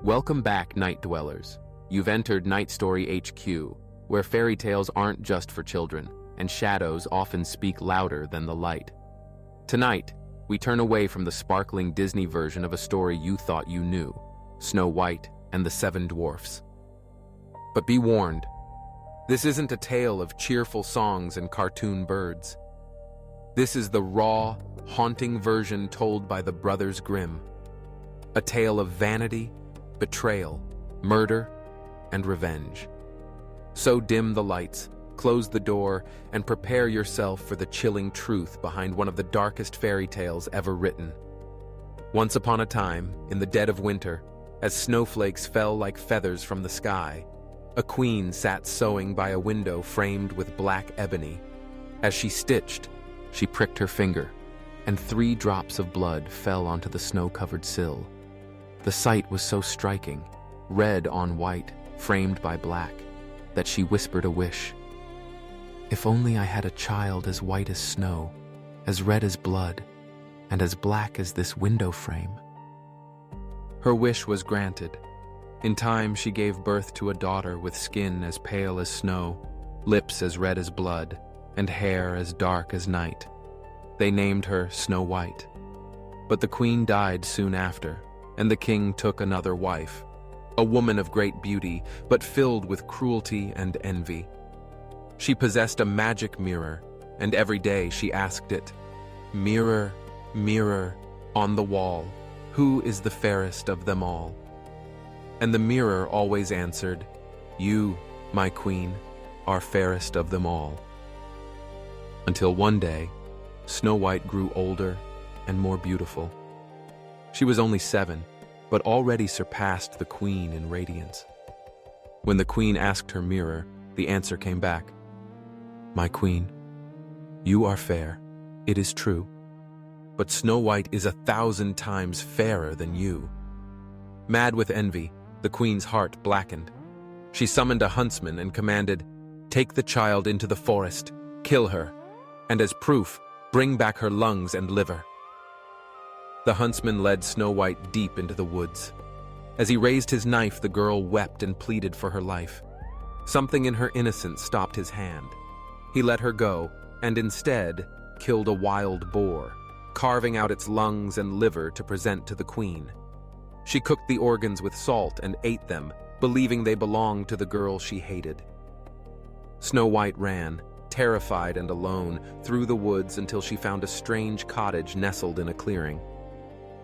Welcome back, Night Dwellers. You've entered NightStoryHQ, where fairy tales aren't just for children, and shadows often speak louder than the light. Tonight, we turn away from the sparkling Disney version of a story you thought you knew, Snow White and the Seven Dwarfs. But be warned, this isn't a tale of cheerful songs and cartoon birds. This is the raw, haunting version told by the Brothers Grimm. A tale of vanity, betrayal, murder, and revenge. So dim the lights, close the door, and prepare yourself for the chilling truth behind one of the darkest fairy tales ever written. Once upon a time, in the dead of winter, as snowflakes fell like feathers from the sky, a queen sat sewing by a window framed with black ebony. As she stitched, she pricked her finger, and 3 drops of blood fell onto the snow-covered sill. The sight was so striking, red on white, framed by black, that she whispered a wish. If only I had a child as white as snow, as red as blood, and as black as this window frame. Her wish was granted. In time, she gave birth to a daughter with skin as pale as snow, lips as red as blood, and hair as dark as night. They named her Snow White. But the queen died soon after, and the king took another wife, a woman of great beauty, but filled with cruelty and envy. She possessed a magic mirror, and every day she asked it, "Mirror, mirror, on the wall, who is the fairest of them all?" And the mirror always answered, "You, my queen, are fairest of them all." Until one day, Snow White grew older and more beautiful. She was only 7, but already surpassed the queen in radiance. When the queen asked her mirror, the answer came back, "My queen, you are fair, it is true, but Snow White is 1,000 times fairer than you." Mad with envy, the queen's heart blackened. She summoned a huntsman and commanded, "Take the child into the forest, kill her, and as proof, bring back her lungs and liver." The huntsman led Snow White deep into the woods. As he raised his knife, the girl wept and pleaded for her life. Something in her innocence stopped his hand. He let her go, and instead killed a wild boar, carving out its lungs and liver to present to the queen. She cooked the organs with salt and ate them, believing they belonged to the girl she hated. Snow White ran, terrified and alone, through the woods until she found a strange cottage nestled in a clearing.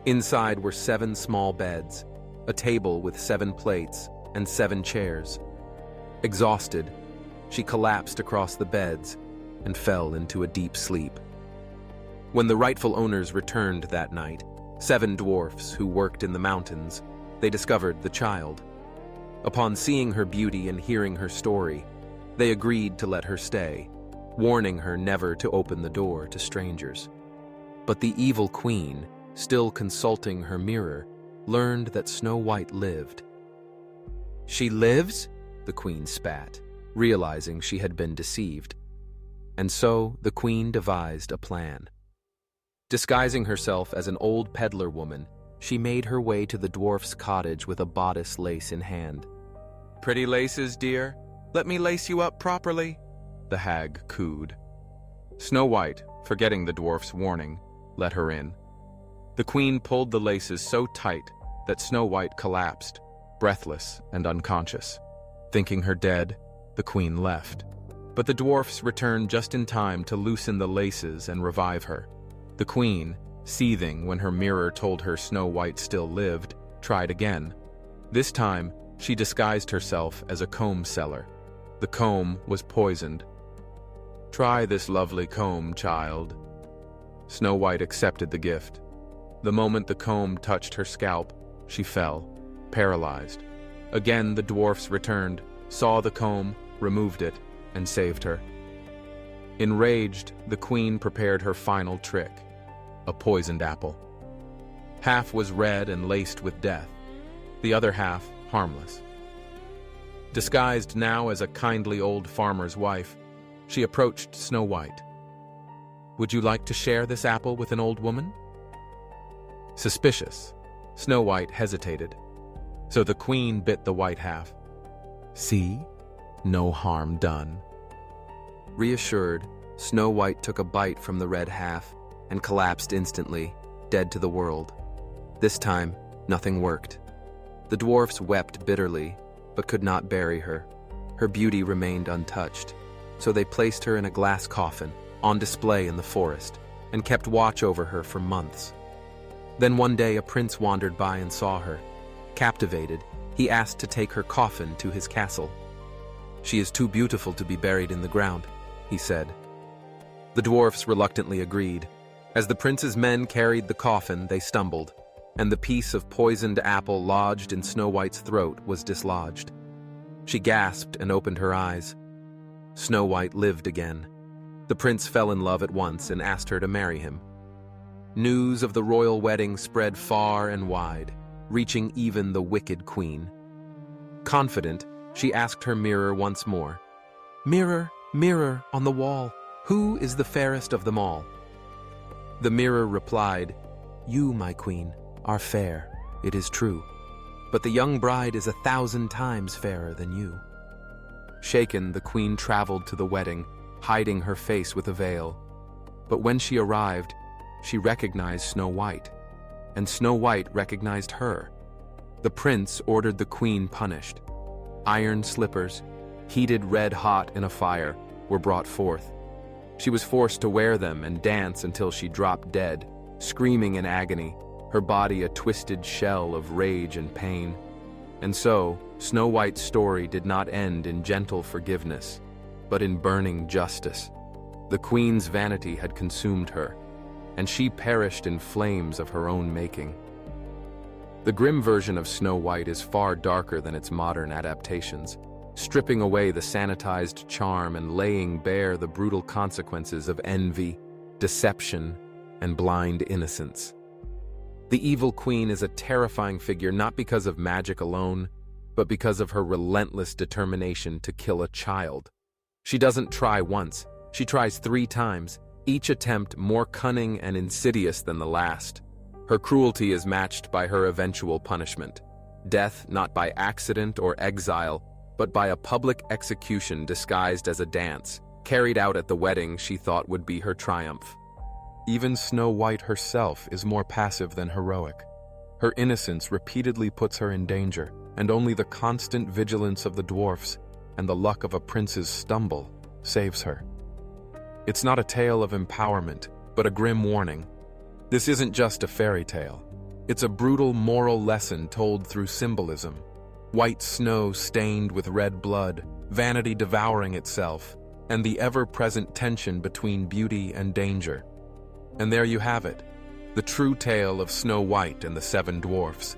Inside were 7 small beds, a table with 7 plates, and 7 chairs. Exhausted, she collapsed across the beds and fell into a deep sleep. When the rightful owners returned that night, 7 dwarfs who worked in the mountains, they discovered the child. Upon seeing her beauty and hearing her story, they agreed to let her stay, warning her never to open the door to strangers. But the evil queen, still consulting her mirror, learned that Snow White lived. "She lives?" the queen spat, realizing she had been deceived. And so the queen devised a plan. Disguising herself as an old peddler woman, she made her way to the dwarf's cottage with a bodice lace in hand. "Pretty laces, dear? Let me lace you up properly," the hag cooed. Snow White, forgetting the dwarf's warning, let her in. The queen pulled the laces so tight that Snow White collapsed, breathless and unconscious. Thinking her dead, the queen left. But the dwarfs returned just in time to loosen the laces and revive her. The queen, seething when her mirror told her Snow White still lived, tried again. This time, she disguised herself as a comb seller. The comb was poisoned. "Try this lovely comb, child." Snow White accepted the gift. The moment the comb touched her scalp, she fell, paralyzed. Again the dwarfs returned, saw the comb, removed it, and saved her. Enraged, the queen prepared her final trick, a poisoned apple. Half was red and laced with death, the other half harmless. Disguised now as a kindly old farmer's wife, she approached Snow White. "Would you like to share this apple with an old woman?" Suspicious, Snow White hesitated. So the queen bit the white half. See? No harm done. Reassured, Snow White took a bite from the red half and collapsed instantly, dead to the world. This time, nothing worked. The dwarfs wept bitterly, but could not bury her. Her beauty remained untouched, so they placed her in a glass coffin on display in the forest and kept watch over her for months. Then one day a prince wandered by and saw her. Captivated, he asked to take her coffin to his castle. "She is too beautiful to be buried in the ground," he said. The dwarfs reluctantly agreed. As the prince's men carried the coffin, they stumbled, and the piece of poisoned apple lodged in Snow White's throat was dislodged. She gasped and opened her eyes. Snow White lived again. The prince fell in love at once and asked her to marry him. News of the royal wedding spread far and wide, reaching even the wicked queen. Confident, she asked her mirror once more, "Mirror, mirror on the wall, who is the fairest of them all?" The mirror replied, "You, my queen, are fair, it is true, but the young bride is 1,000 times fairer than you." Shaken, the queen traveled to the wedding, hiding her face with a veil. But when she arrived, she recognized Snow White, and Snow White recognized her. The prince ordered the queen punished. Iron slippers, heated red hot in a fire, were brought forth. She was forced to wear them and dance until she dropped dead, screaming in agony, her body a twisted shell of rage and pain. And so, Snow White's story did not end in gentle forgiveness, but in burning justice. The queen's vanity had consumed her, and she perished in flames of her own making. The Grimm version of Snow White is far darker than its modern adaptations, stripping away the sanitized charm and laying bare the brutal consequences of envy, deception, and blind innocence. The evil queen is a terrifying figure not because of magic alone, but because of her relentless determination to kill a child. She doesn't try once, she tries 3 times, each attempt more cunning and insidious than the last. Her cruelty is matched by her eventual punishment. Death not by accident or exile, but by a public execution disguised as a dance, carried out at the wedding she thought would be her triumph. Even Snow White herself is more passive than heroic. Her innocence repeatedly puts her in danger, and only the constant vigilance of the dwarfs and the luck of a prince's stumble saves her. It's not a tale of empowerment, but a grim warning. This isn't just a fairy tale. It's a brutal moral lesson told through symbolism. White snow stained with red blood, vanity devouring itself, and the ever-present tension between beauty and danger. And there you have it, the true tale of Snow White and the Seven Dwarfs.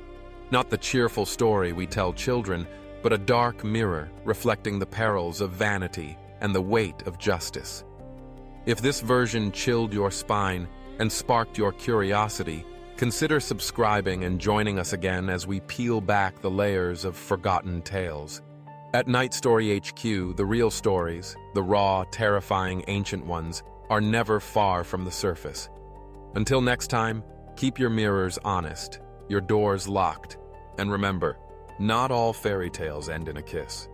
Not the cheerful story we tell children, but a dark mirror reflecting the perils of vanity and the weight of justice. If this version chilled your spine and sparked your curiosity, consider subscribing and joining us again as we peel back the layers of forgotten tales. At NightStoryHQ, the real stories, the raw, terrifying ancient ones, are never far from the surface. Until next time, keep your mirrors honest, your doors locked, and remember, not all fairy tales end in a kiss.